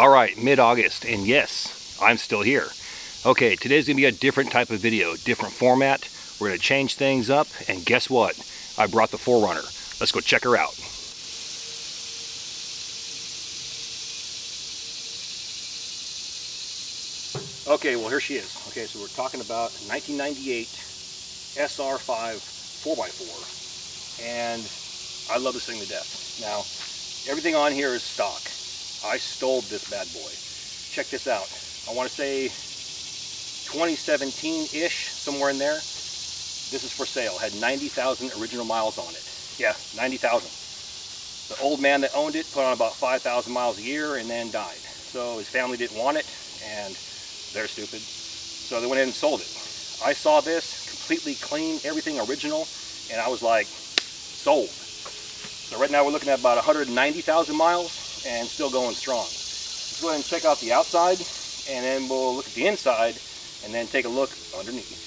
Alright, mid-August, and yes, I'm still here. Okay, today's going to be a different type of video, different format. We're going to change things up, and guess what? I brought the 4Runner. Let's go check her out. Okay, well here she is. Okay, so we're talking about 1998 SR5 4x4, and I love this thing to death. Now, everything on here is stock. I stole this bad boy. Check this out. I want to say 2017-ish, somewhere in there. This is for sale. Had 90,000 original miles on it. Yeah, 90,000. The old man that owned it put on about 5,000 miles a year and then died. So his family didn't want it, and they're stupid. So they went in and sold it. I saw this, completely clean, everything original, and I was like, sold. So right now we're looking at about 190,000 miles and still going strong. Let's go ahead and check out the outside, and then we'll look at the inside and then take a look underneath.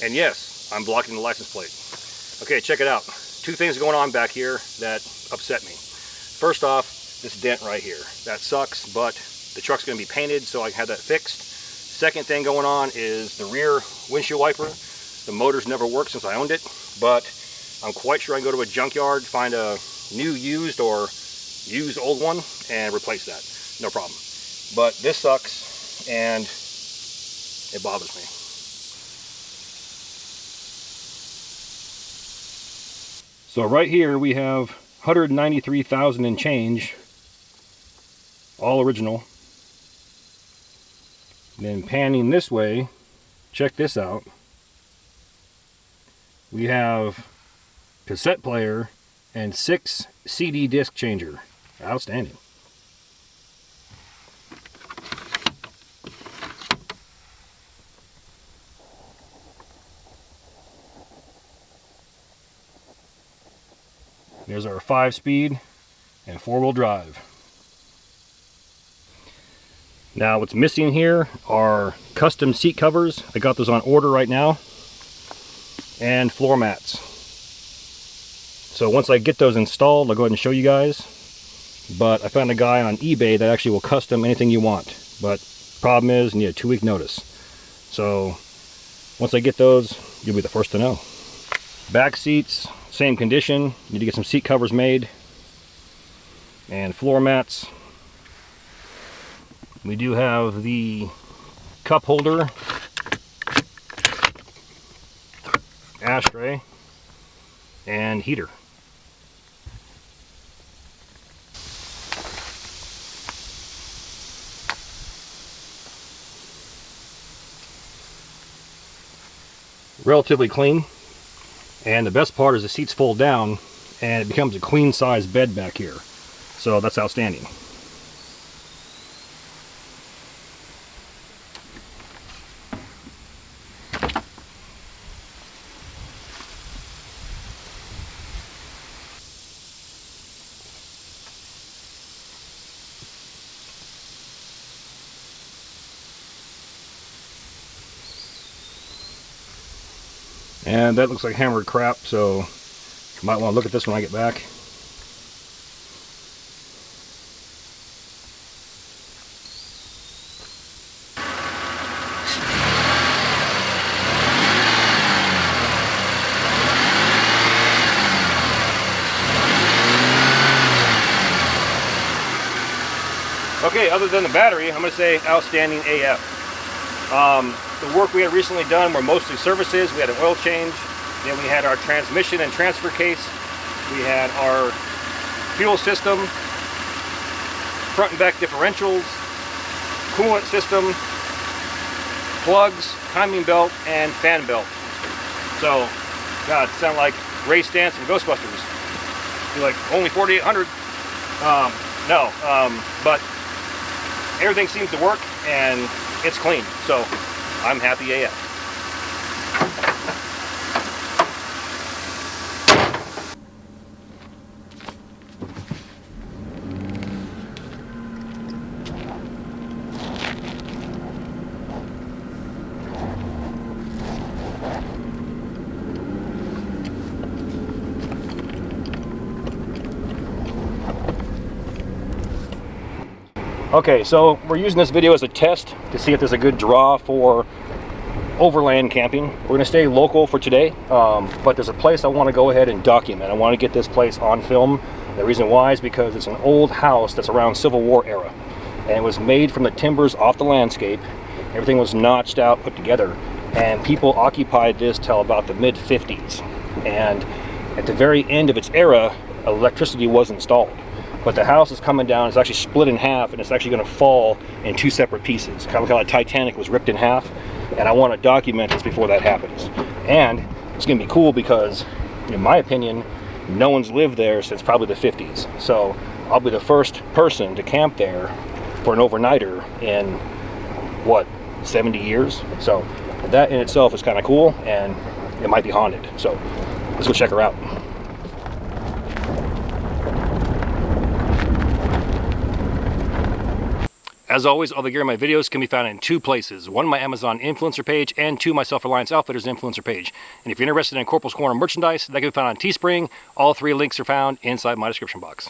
And yes, I'm blocking the license plate. Okay, check it out. Two things going on back here that upset me. First off, this dent right here. That sucks, but the truck's going to be painted, so I can have that fixed. Second thing going on is the rear windshield wiper. The motor's never worked since I owned it, but I'm quite sure I can go to a junkyard, find a new used or used old one, and replace that. No problem. But this sucks, and it bothers me. So right here we have 193,000 and change, all original. Then panning this way, check this out. We have cassette player and 6 CD disc changer. Outstanding. There's our 5-speed and 4-wheel drive. Now what's missing here are custom seat covers. I got those on order right now. And floor mats. So once I get those installed, I'll go ahead and show you guys. But I found a guy on eBay that actually will custom anything you want. But problem is, you need a 2-week notice. So once I get those, you'll be the first to know. Back seats, same condition. Need to get some seat covers made. And floor mats. We do have the cup holder, ashtray, and heater. Relatively clean. And the best part is the seats fold down and it becomes a queen size bed back here. So that's outstanding. And that looks like hammered crap, so you might want to look at this when I get back. Okay, other than the battery, I'm going to say outstanding AF. The work we had recently done were mostly services. We had an oil change, then we had our transmission and transfer case, we had our fuel system, front and back differentials, coolant system, plugs, timing belt, and fan belt. So, God, it sounded like Ray Stantz from Ghostbusters. You're like, only 4,800? No, but everything seems to work, and it's clean, so I'm happy AF. Okay, so we're using this video as a test to see if there's a good draw for overland camping. We're going to stay local for today, but there's a place I want to go ahead and document. I want to get this place on film. The reason why is because it's an old house that's around Civil War era, and it was made from the timbers off the landscape. Everything was notched out, put together, and people occupied this till about the mid-50s. And at the very end of its era, electricity was installed. But the house is coming down, it's actually split in half, and it's actually going to fall in two separate pieces. Kind of like how the Titanic was ripped in half. And I want to document this before that happens. And it's going to be cool because, in my opinion, no one's lived there since probably the 50s. So I'll be the first person to camp there for an overnighter in, what, 70 years? So that in itself is kind of cool, and it might be haunted. So let's go check her out. As always, all the gear in my videos can be found in two places. One, my Amazon influencer page, and two, my Self-Reliance Outfitters influencer page. And if you're interested in Corporals Corner merchandise, that can be found on Teespring. All three links are found inside my description box.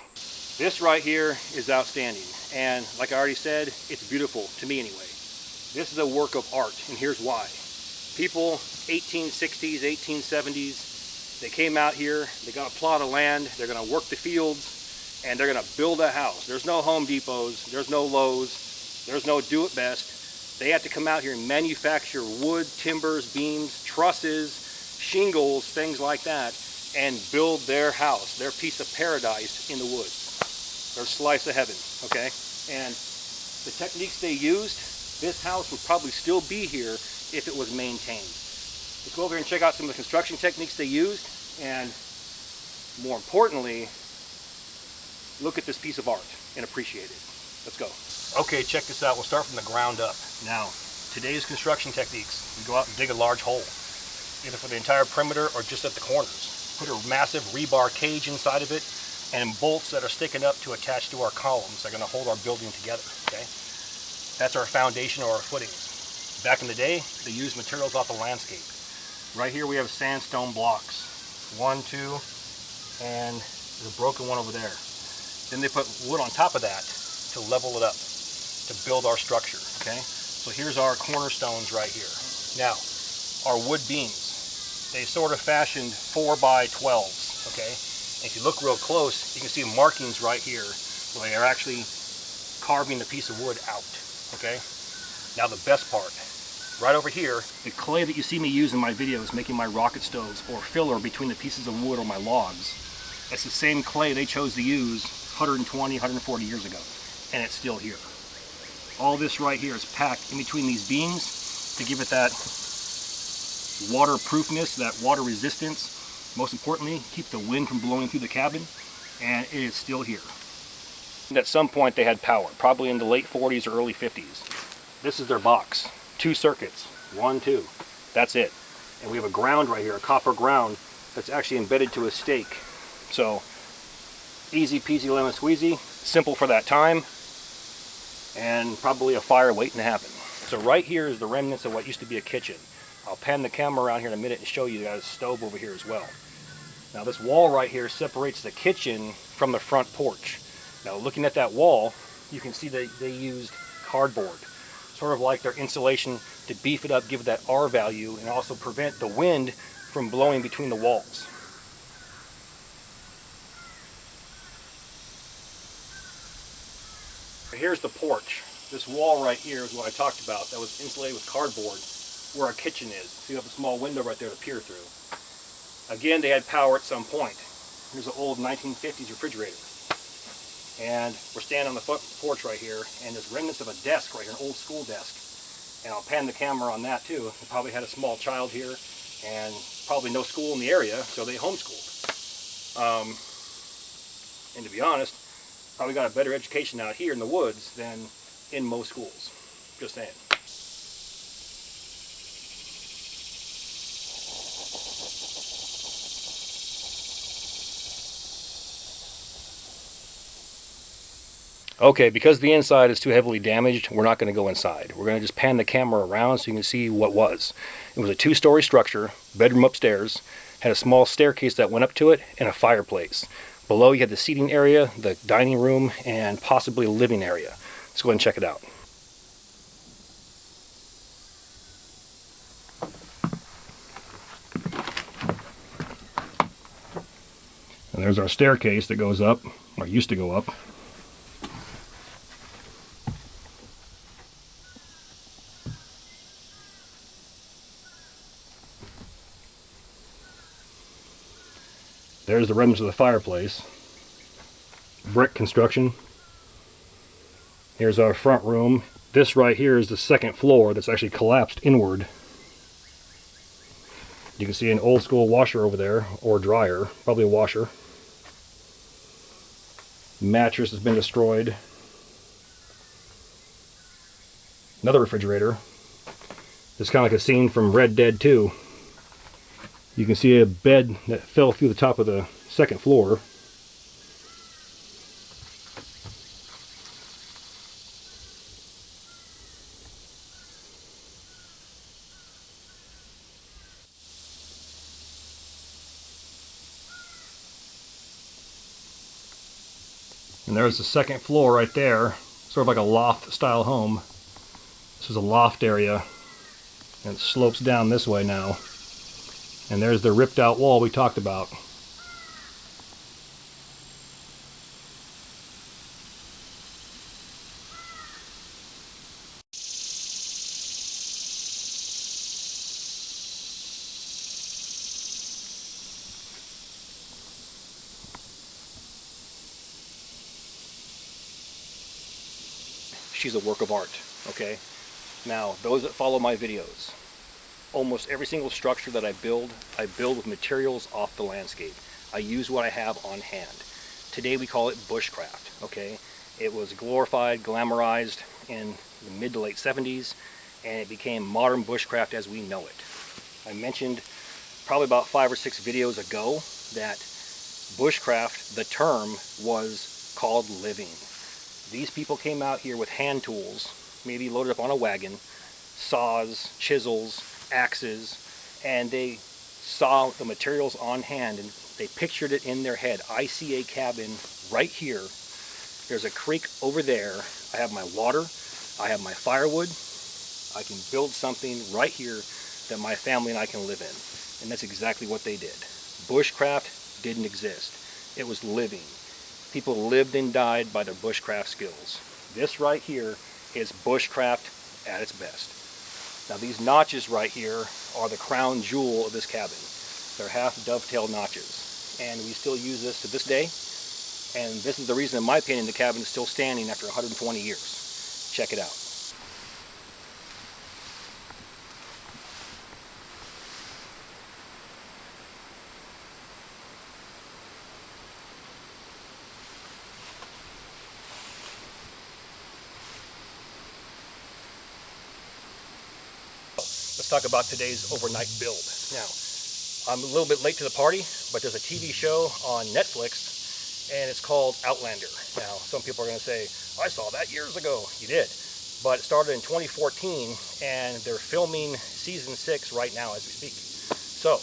This right here is outstanding. And like I already said, it's beautiful, to me anyway. This is a work of art, and here's why. People, 1860s, 1870s, they came out here, they got a plot of land, they're gonna work the fields, and they're gonna build a house. There's no Home Depots, there's no Lowe's, there's no do-it-best. They had to come out here and manufacture wood, timbers, beams, trusses, shingles, things like that, and build their house, their piece of paradise in the woods, their slice of heaven, okay? And the techniques they used, this house would probably still be here if it was maintained. Let's go over here and check out some of the construction techniques they used, and more importantly, look at this piece of art and appreciate it. Let's go. Okay, check this out. We'll start from the ground up. Now, today's construction techniques, we go out and dig a large hole, either for the entire perimeter or just at the corners. Put a massive rebar cage inside of it and bolts that are sticking up to attach to our columns that are going to hold our building together, okay? That's our foundation or our footings. Back in the day, they used materials off the landscape. Right here we have sandstone blocks. 1, 2, and there's a broken one over there. Then they put wood on top of that to level it up, to build our structure, okay? So here's our cornerstones right here. Now, our wood beams, they sort of fashioned 4x12s, okay? And if you look real close, you can see markings right here where they are actually carving the piece of wood out, okay? Now the best part, right over here, the clay that you see me use in my videos making my rocket stoves or filler between the pieces of wood or my logs, that's the same clay they chose to use 120, 140 years ago, and it's still here. All this right here is packed in between these beams to give it that waterproofness, that water resistance. Most importantly, keep the wind from blowing through the cabin, and it is still here. And at some point they had power, probably in the late 40s or early 50s. This is their box. 2 circuits, 1, 2, that's it. And we have a ground right here, a copper ground that's actually embedded to a stake. So easy peasy lemon squeezy, simple for that time, and probably a fire waiting to happen. So right here is the remnants of what used to be a kitchen. I'll pan the camera around here in a minute and show you guys a stove over here as well. Now this wall right here separates the kitchen from the front porch. Now looking at that wall, you can see that they used cardboard, sort of like their insulation to beef it up, give it that R value, and also prevent the wind from blowing between the walls. Here's the porch. This wall right here is what I talked about that was insulated with cardboard where our kitchen is. So you have a small window right there to peer through. Again, they had power at some point. Here's an old 1950s refrigerator. And we're standing on the front porch right here, and there's remnants of a desk right here, an old school desk. And I'll pan the camera on that too. They probably had a small child here, and probably no school in the area, so they homeschooled. And to be honest, probably got a better education out here in the woods than in most schools. Just saying. Okay, because the inside is too heavily damaged, we're not going to go inside. We're going to just pan the camera around so you can see what was. It was a 2-story structure, bedroom upstairs, had a small staircase that went up to it, and a fireplace. Below you had the seating area, the dining room, and possibly a living area. Let's go ahead and check it out. And there's our staircase that goes up, or used to go up. There's the remnants of the fireplace. Brick construction. Here's our front room. This right here is the second floor that's actually collapsed inward. You can see an old school washer over there, or dryer, probably a washer. Mattress has been destroyed. Another refrigerator. It's kind of like a scene from Red Dead 2. You can see a bed that fell through the top of the second floor. And there's the second floor right there, sort of like a loft style home. This is a loft area, and it slopes down this way now. And there's the ripped out wall we talked about. She's a work of art, okay? Now, those that follow my videos, almost every single structure that I build with materials off the landscape. I use what I have on hand. Today we call it bushcraft, okay? It was glorified, glamorized in the mid to late 70s, and it became modern bushcraft as we know it. I mentioned probably about 5 or 6 videos ago that bushcraft, the term, was called living. These people came out here with hand tools, maybe loaded up on a wagon, saws, chisels, axes, and they saw the materials on hand and they pictured it in their head. I see a cabin right here. There's a creek over there. I have my water. I have my firewood. I can build something right here that my family and I can live in. And that's exactly what they did. Bushcraft didn't exist. It was living. People lived and died by their bushcraft skills. This right here is bushcraft at its best. Now these notches right here are the crown jewel of this cabin. They're half dovetail notches. And we still use this to this day. And this is the reason, in my opinion, the cabin is still standing after 120 years. Check it out. Let's talk about today's overnight build. Now, I'm a little bit late to the party, but there's a TV show on Netflix, and it's called Outlander. Now, some people are going to say, I saw that years ago. You did. But it started in 2014, and they're filming season 6 right now as we speak. So,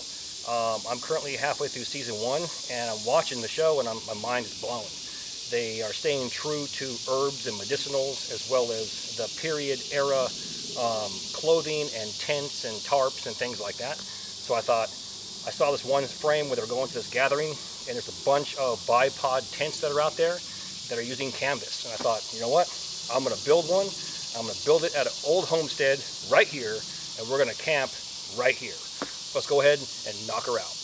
I'm currently halfway through season 1, and I'm watching the show, and my mind is blown. They are staying true to herbs and medicinals, as well as the period era clothing and tents and tarps and things like that. So I thought, I saw this one frame where they were going to this gathering, and there's a bunch of bipod tents that are out there that are using canvas. And I thought, you know what? I'm going to build one. I'm going to build it at an old homestead right here, and we're going to camp right here. Let's go ahead and knock her out.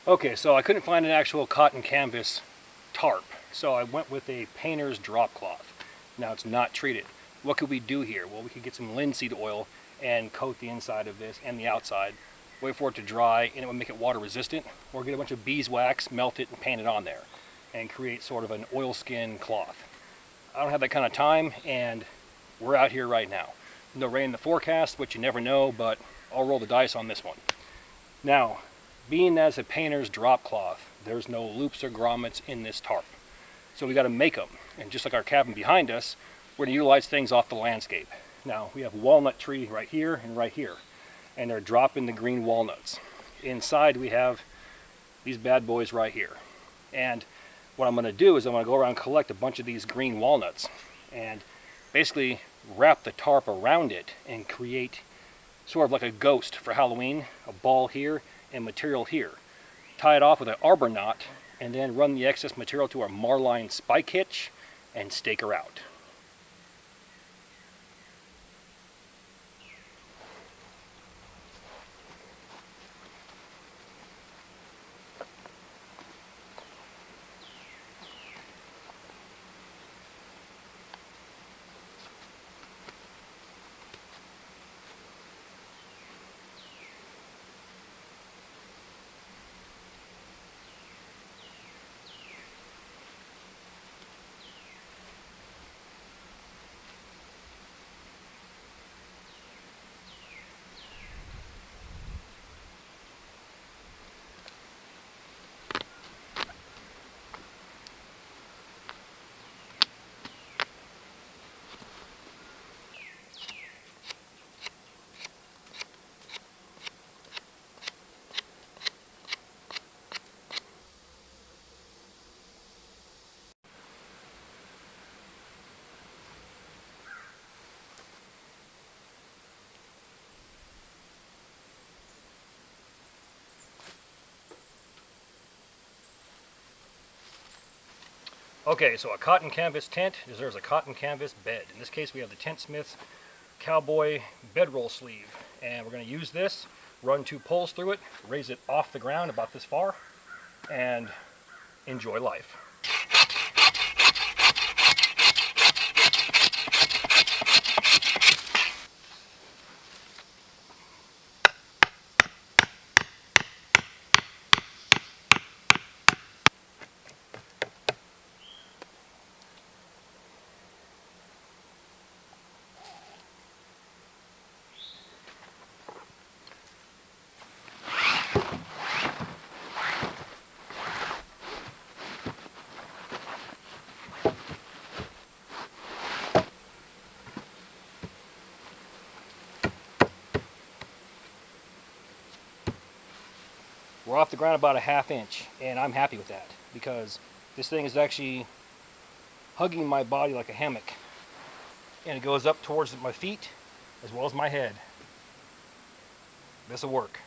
Okay, so I couldn't find an actual cotton canvas tarp, so I went with a painter's drop cloth. Now it's not treated. What could we do here? Well, we could get some linseed oil and coat the inside of this and the outside, wait for it to dry, and it would make it water resistant, or get a bunch of beeswax, melt it, and paint it on there, and create sort of an oilskin cloth. I don't have that kind of time, and we're out here right now. No rain in the forecast, which you never know, but I'll roll the dice on this one. Now, being as a painter's drop cloth, there's no loops or grommets in this tarp. So we got to make them. And just like our cabin behind us, we're going to utilize things off the landscape. Now, we have walnut tree right here and right here. And they're dropping the green walnuts. Inside we have these bad boys right here. And what I'm going to do is I'm going to go around and collect a bunch of these green walnuts and basically wrap the tarp around it and create sort of like a ghost for Halloween, a ball here and material here. Tie it off with an arbor knot and then run the excess material to our marline spike hitch and stake her out. Okay, so a cotton canvas tent deserves a cotton canvas bed. In this case, we have the Tent Smith's Cowboy bedroll sleeve. And we're going to use this, run 2 poles through it, raise it off the ground about this far, and enjoy life. We're off the ground about a ½ inch, and I'm happy with that because this thing is actually hugging my body like a hammock, and it goes up towards my feet as well as my head. This will work.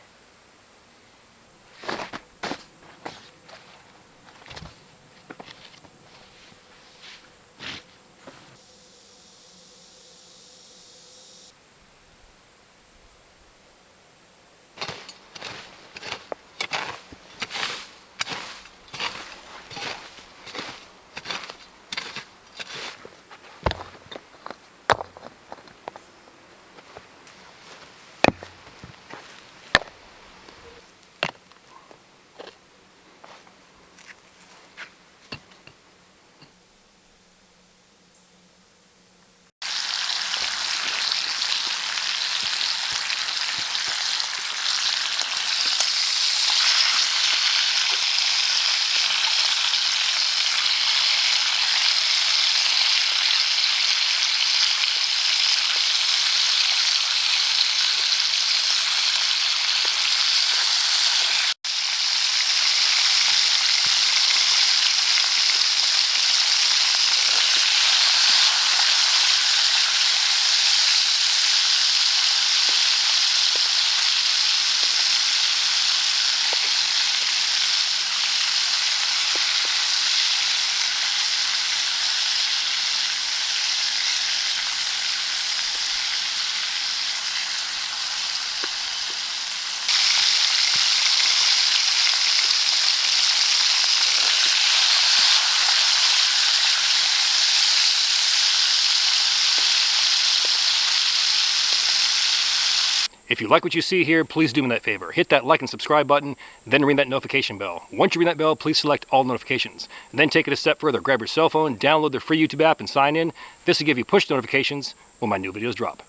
If you like what you see here, please do me that favor. Hit that like and subscribe button, then ring that notification bell. Once you ring that bell, please select all notifications. And then take it a step further. Grab your cell phone, download the free YouTube app, and sign in. This will give you push notifications when my new videos drop.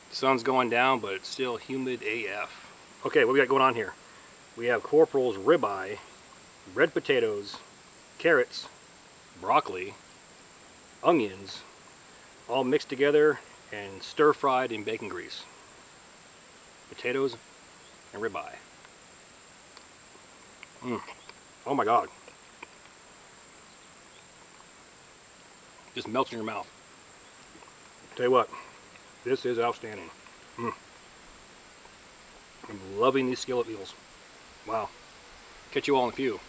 The sun's going down, but it's still humid AF. Okay, what we got going on here? We have Corporals ribeye, red potatoes, carrots, broccoli, onions, all mixed together and stir-fried in bacon grease. Potatoes and ribeye. Oh my God. Just melts in your mouth. Tell you what, this is outstanding. I'm loving these skillet meals. Wow. Catch you all in a few.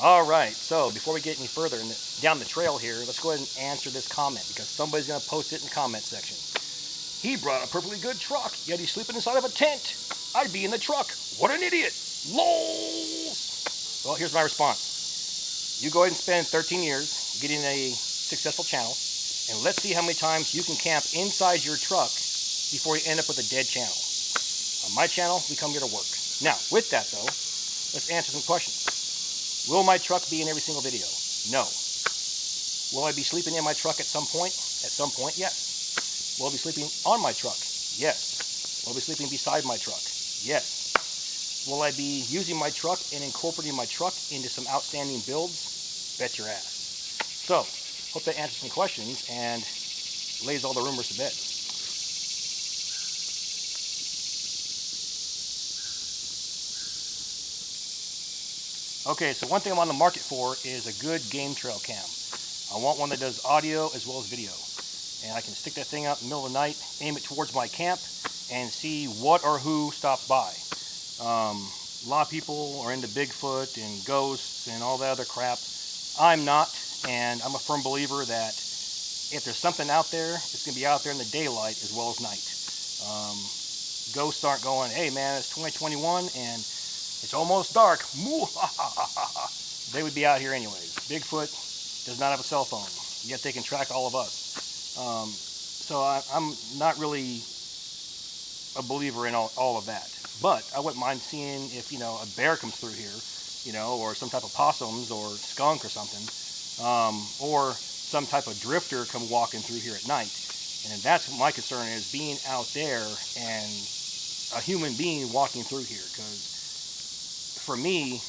Alright, so before we get any further down the trail here, let's go ahead and answer this comment because somebody's going to post it in the comment section. He brought a perfectly good truck, yet he's sleeping inside of a tent. I'd be in the truck. What an idiot. LOLs. Well, here's my response. You go ahead and spend 13 years getting a successful channel, and let's see how many times you can camp inside your truck before you end up with a dead channel. On my channel, we come here to work. Now, with that though, let's answer some questions. Will my truck be in every single video? No. Will I be sleeping in my truck at some point? At some point, yes. Will I be sleeping on my truck? Yes. Will I be sleeping beside my truck? Yes. Will I be using my truck and incorporating my truck into some outstanding builds? Bet your ass. So, hope that answers some questions and lays all the rumors to bed. Okay, so one thing I'm on the market for is a good game trail cam. I want one that does audio as well as video. And I can stick that thing out in the middle of the night, aim it towards my camp, and see what or who stops by. A lot of people are into Bigfoot and ghosts and all that other crap. I'm not, and I'm a firm believer that if there's something out there, it's going to be out there in the daylight as well as night. Ghosts aren't going, hey man, it's 2021 and it's almost dark. They would be out here anyways. Bigfoot does not have a cell phone, yet they can track all of us. So I'm not really a believer in all of that. But I wouldn't mind seeing if, a bear comes through here, or some type of possums or skunk or something, or some type of drifter come walking through here at night. And that's what my concern is, being out there and a human being walking through here, because for me,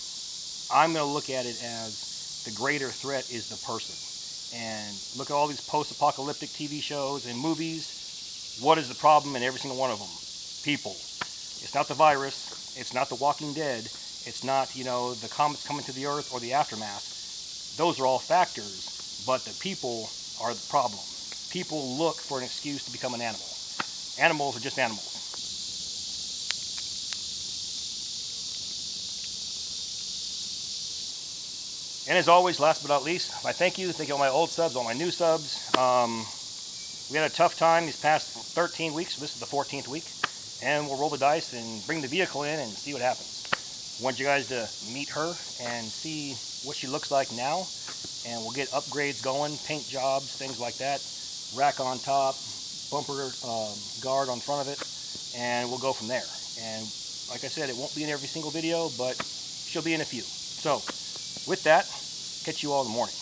I'm going to look at it as the greater threat is the person. And look at all these post-apocalyptic TV shows and movies. What is the problem in every single one of them? People. It's not the virus. It's not the Walking Dead. It's not, the comets coming to the Earth or the aftermath. Those are all factors, but the people are the problem. People look for an excuse to become an animal. Animals are just animals. And as always, last but not least, I thank you all my old subs, all my new subs. We had a tough time these past 13 weeks, so this is the 14th week. And we'll roll the dice and bring the vehicle in and see what happens. I want you guys to meet her and see what she looks like now. And we'll get upgrades going, paint jobs, things like that. Rack on top, bumper guard on front of it. And we'll go from there. And like I said, it won't be in every single video, but she'll be in a few. So, with that, catch you all in the morning.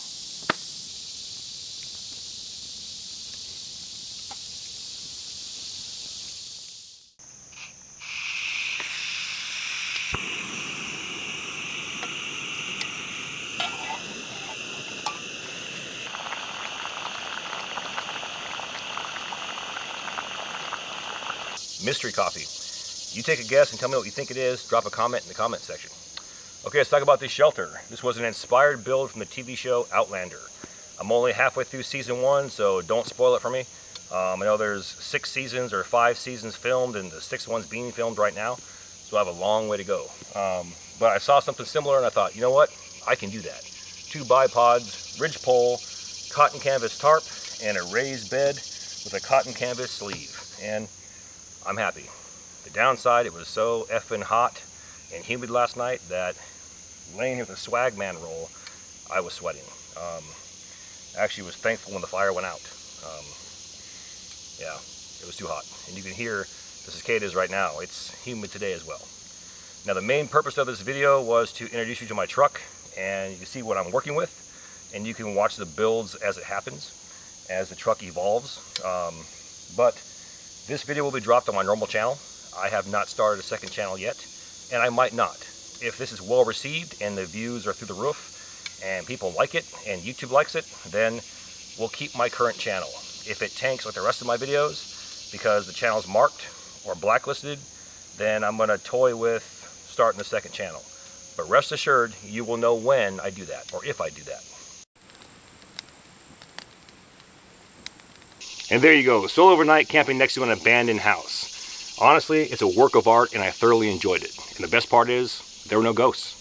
mystery coffee. You take a guess and tell me what you think it is. Drop a comment in the comment section. Okay, let's talk about this shelter. This was an inspired build from the TV show Outlander. I'm only halfway through season 1, so don't spoil it for me. I know there's 6 seasons or 5 seasons filmed, and the 6th one's being filmed right now, so I have a long way to go. But I saw something similar and I thought, you know what? I can do that. 2 bipods, ridge pole, cotton canvas tarp, and a raised bed with a cotton canvas sleeve. And I'm happy. The downside, it was so effing hot and humid last night that laying here with a swag man roll, I was sweating. Actually was thankful when the fire went out. Yeah, it was too hot. And you can hear the cicadas right now. It's humid today as well. Now the main purpose of this video was to introduce you to my truck, and you can see what I'm working with, and you can watch the builds as it happens, as the truck evolves. But this video will be dropped on my normal channel. I have not started a second channel yet, and I might not. If this is well received and the views are through the roof and people like it and YouTube likes it, then we'll keep my current channel. If it tanks like the rest of my videos because the channel's marked or blacklisted, then I'm going to toy with starting a second channel. But rest assured, you will know when I do that, or if I do that. And there you go, solo overnight camping next to an abandoned house. Honestly, it's a work of art and I thoroughly enjoyed it. And the best part is, there were no ghosts.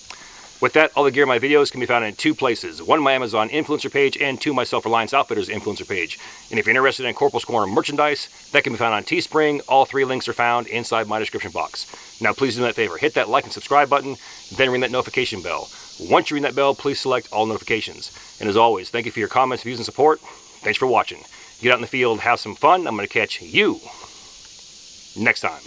With that, all the gear in my videos can be found in 2 places. 1, my Amazon influencer page, and 2, my Self-Reliance Outfitters influencer page. And if you're interested in Corporals Corner merchandise, that can be found on Teespring. All 3 links are found inside my description box. Now please do me that favor, hit that like and subscribe button, then ring that notification bell. Once you ring that bell, please select all notifications. And as always, thank you for your comments, views, and support. Thanks for watching. Get out in the field, have some fun. I'm going to catch you next time.